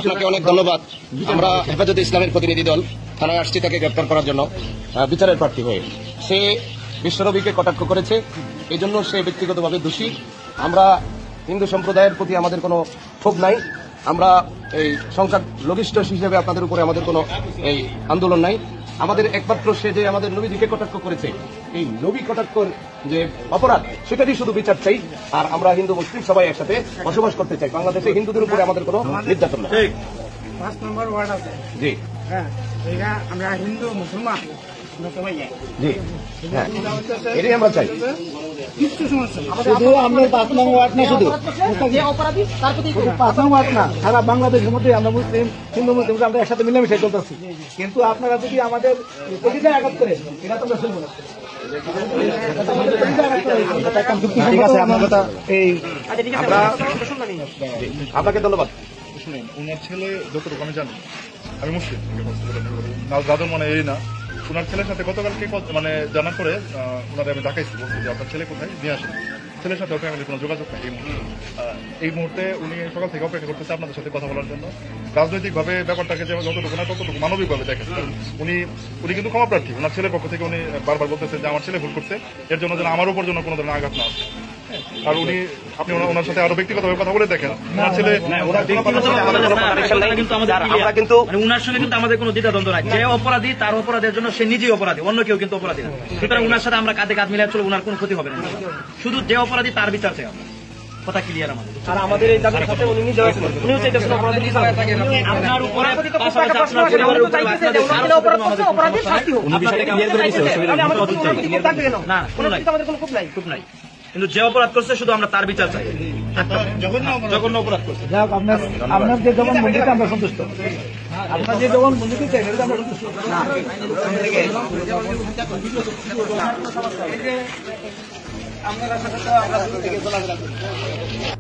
আপনাকে অনেক ধন্যবাদ। আমরা হেফাজতে ইসলামের প্রতিনিধি দল থানায় আসছি তাকে গ্রেপ্তার করার জন্য, বিচারের প্রার্থী হয়ে। সে বিশ্বনবীকে কটাক্ষ করেছে, এই জন্য সে ব্যক্তিগতভাবে দোষী। আমরা হিন্দু সম্প্রদায়ের প্রতি আমাদের কোনো ক্ষোভ নাই। আমরা এই সংসদ লজিস্টার হিসেবে আপনাদের উপরে আমাদের কোনো এই আন্দোলন নাই। আমাদের একমাত্র সে যে আমাদের নবীজিকে কটাক্ষ করেছে, এই নবী কটাক্ষর যে অপরাধ, সেটারই শুধু বিচার চাই। আর আমরা হিন্দু মুসলিম সবাই একসাথে বসবাস করতে চাই। বাংলাদেশে হিন্দুদের উপরে আমাদের কোনো নির্যাতন নেই। 5 নম্বর ওয়ার্ড আছে। জি হ্যাঁ, এটা আমরা হিন্দু মুসলমান সবাই যাই। জি হ্যাঁ, এটাই আমরা চাই। কিছু সমস্যা শুধু আমরা 5 নম্বর ওয়ার্ড না, শুধু 5 নম্বর ওয়ার্ড না, সারা বাংলাদেশের মধ্যে আমরা মুসলিম হিন্দু মুসলিম আমরা একসাথে মিলেমিশে চলতেছি। কিন্তু আপনারা যদি আমাদের অধিকার আঘাত করেন, এটা তো আমরা শুনবো না। ঠিক আছে, আপনার কথা এই আপনাকে ধন্যবাদ। শুনুন, ওনার ছেলে যতটুকু আমি জানি, আমি মুসলিম, যাদের মনে এই না, ওনার ছেলের সাথে গতকালকে মানে জানার পরে ওনাদের আমি দেখাইছি, বলছি যে আপনার ছেলে কোথায়, নিয়ে আসেন। ছেলের সাথে ফ্যামিলির কোনো যোগাযোগ নেই এই মুহূর্তে। উনি সকাল থেকে অপেক্ষা করতেছে আপনাদের সাথে কথা বলার জন্য। রাজনৈতিকভাবে ব্যাপারটাকে যে যতটুকু না ততটুকু মানবিকভাবে দেখেন। উনি কিন্তু ক্ষমা প্রার্থী। ওনার ছেলের পক্ষ থেকে উনি বারবার বলতেছে যে আমার ছেলে ভুল করছে, এর জন্য যেন আমার উপর জন্য কোনো ধরনের আঘাত না আসে। আর আপনি ওনার সাথে আরো ব্যক্তিগতভাবে কথা বলে দেখেন। ওনার ছেলে উনার সঙ্গে কিন্তু আমাদের কোনো দ্বিধাদ্বন্দ্ব নাই। যে অপরাধী তার অপরাধের জন্য সে নিজেই অপরাধী, অন্য কেউ কিন্তু অপরাধী না। সুতরাং উনার সাথে আমরা কাঁধে কাঁধ মিলে চলে, উনার কোনো ক্ষতি হবে না। শুধু যে অপরাধী তার বিচার চাই আমরা, কথা ক্লিয়ার আমাদের। আর আমাদের এই দাবির সাথে উনি নিজেও উনিও চাইতেছেন অপরাধী বিচার। আপনার উপরে আপনার পরিবারের উপরে অপরাধীর শাস্তি হোক। উনি বিষয়টা ক্লিয়ার করে দিয়েছে, না কোনো নাই, আমাদের কোনো খুব নাই। কিন্তু যে অপরাধ করছে শুধু আমরা তার বিচার চাই। জঘন্য অপরাধ করছে। যাই হোক, আপনার যে জবান বন্দিতে আমরা সন্তুষ্ট। আপনার যে জবান বন্দিতে চাই আমরা সন্তুষ্ট। আপনারা সাথে তো আমরা